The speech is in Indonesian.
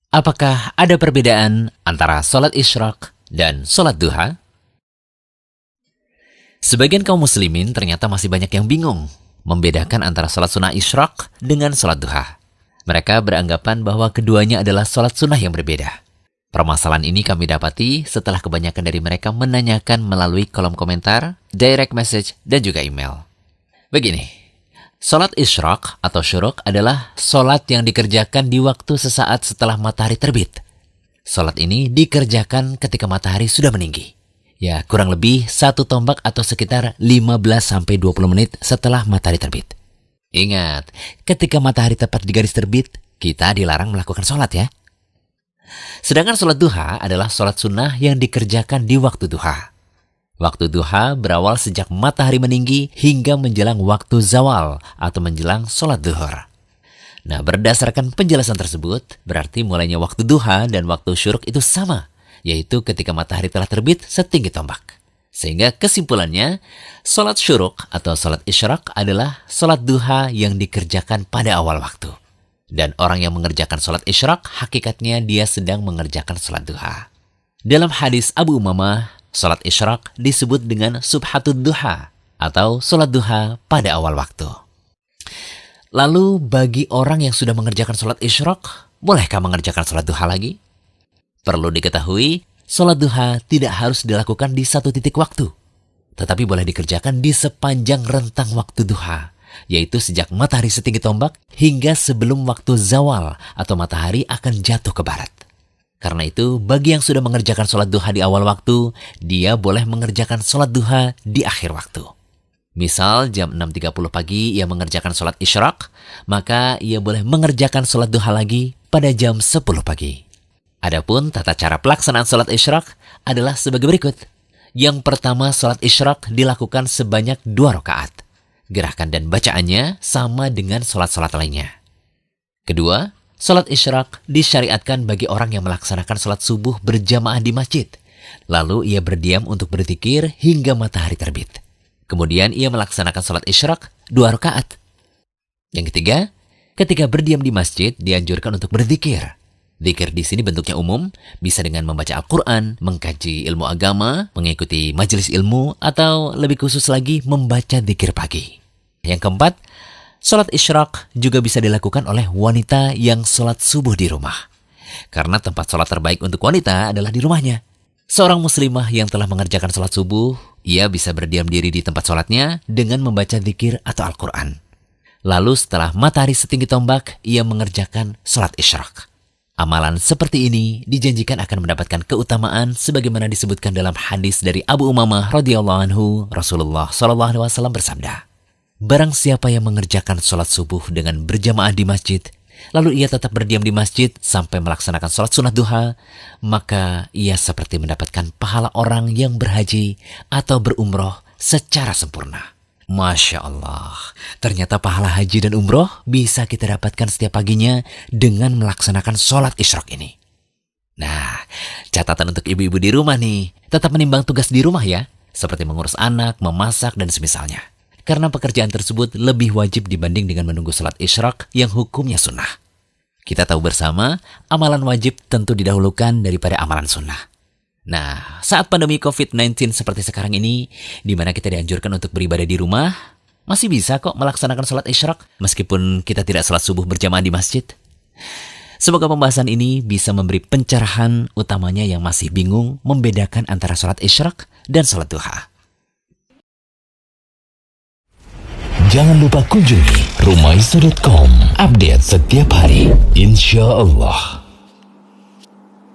Apakah ada perbedaan antara sholat isyraq dan sholat duha? Sebagian kaum muslimin ternyata masih banyak yang bingung membedakan antara sholat sunnah isyraq dengan sholat duha. Mereka beranggapan bahwa keduanya adalah sholat sunnah yang berbeda. Permasalahan ini kami dapati setelah kebanyakan dari mereka menanyakan melalui kolom komentar, direct message, dan juga email. Begini, sholat isyraq atau syuruk adalah sholat yang dikerjakan di waktu sesaat setelah matahari terbit. Sholat ini dikerjakan ketika matahari sudah meninggi. Ya, kurang lebih 1 tombak atau sekitar 15-20 menit setelah matahari terbit. Ingat, ketika matahari tepat di garis terbit, kita dilarang melakukan sholat ya. Sedangkan sholat duha adalah sholat sunnah yang dikerjakan di waktu duha. Waktu duha berawal sejak matahari meninggi hingga menjelang waktu zawal atau menjelang sholat duhur. Nah, berdasarkan penjelasan tersebut, berarti mulainya waktu duha dan waktu syuruk itu sama, yaitu ketika matahari telah terbit setinggi tombak. Sehingga kesimpulannya, sholat syuruk atau sholat isyraq adalah sholat duha yang dikerjakan pada awal waktu. Dan orang yang mengerjakan sholat isyraq, hakikatnya dia sedang mengerjakan sholat duha. Dalam hadis Abu Umamah, sholat isyraq disebut dengan subhatud duha atau sholat duha pada awal waktu. Lalu bagi orang yang sudah mengerjakan sholat isyraq, bolehkah mengerjakan sholat duha lagi? Perlu diketahui, sholat duha tidak harus dilakukan di satu titik waktu, tetapi boleh dikerjakan di sepanjang rentang waktu duha, yaitu sejak matahari setinggi tombak hingga sebelum waktu zawal atau matahari akan jatuh ke barat. Karena itu, bagi yang sudah mengerjakan sholat duha di awal waktu, dia boleh mengerjakan sholat duha di akhir waktu. Misal jam 6.30 pagi ia mengerjakan sholat isyraq, maka ia boleh mengerjakan sholat duha lagi pada jam 10 pagi. Adapun tata cara pelaksanaan sholat isyraq adalah sebagai berikut. Yang pertama, sholat isyraq dilakukan sebanyak 2 rakaat. Gerakan dan bacaannya sama dengan sholat-sholat lainnya. Kedua, sholat isyraq disyariatkan bagi orang yang melaksanakan sholat subuh berjamaah di masjid. Lalu ia berdiam untuk berzikir hingga matahari terbit. Kemudian ia melaksanakan sholat isyraq 2 rakaat. Yang ketiga, ketika berdiam di masjid dianjurkan untuk berzikir. Zikir di sini bentuknya umum, bisa dengan membaca Al-Quran, mengkaji ilmu agama, mengikuti majelis ilmu, atau lebih khusus lagi membaca zikir pagi. Yang keempat, sholat isyraq juga bisa dilakukan oleh wanita yang sholat subuh di rumah. Karena tempat sholat terbaik untuk wanita adalah di rumahnya. Seorang muslimah yang telah mengerjakan sholat subuh, ia bisa berdiam diri di tempat sholatnya dengan membaca zikir atau Al-Quran. Lalu setelah matahari setinggi tombak, ia mengerjakan sholat isyraq. Amalan seperti ini dijanjikan akan mendapatkan keutamaan sebagaimana disebutkan dalam hadis dari Abu Umamah radhiyallahu anhu. Rasulullah SAW bersabda, barang siapa yang mengerjakan sholat subuh dengan berjamaah di masjid, lalu ia tetap berdiam di masjid sampai melaksanakan sholat sunnah duha, maka ia seperti mendapatkan pahala orang yang berhaji atau berumroh secara sempurna. Masya Allah, ternyata pahala haji dan umroh bisa kita dapatkan setiap paginya dengan melaksanakan sholat isyraq ini. Nah, catatan untuk ibu-ibu di rumah nih, tetap menimbang tugas di rumah ya, seperti mengurus anak, memasak, dan semisalnya. Karena pekerjaan tersebut lebih wajib dibanding dengan menunggu sholat isyraq yang hukumnya sunnah. Kita tahu bersama, amalan wajib tentu didahulukan daripada amalan sunnah. Nah, saat pandemi COVID-19 seperti sekarang ini, di mana kita dianjurkan untuk beribadah di rumah, masih bisa kok melaksanakan sholat isyraq meskipun kita tidak sholat subuh berjamaah di masjid. Semoga pembahasan ini bisa memberi pencerahan utamanya yang masih bingung membedakan antara sholat isyraq dan sholat duha. Jangan lupa kunjungi rumaiso.com, update setiap hari, insya Allah.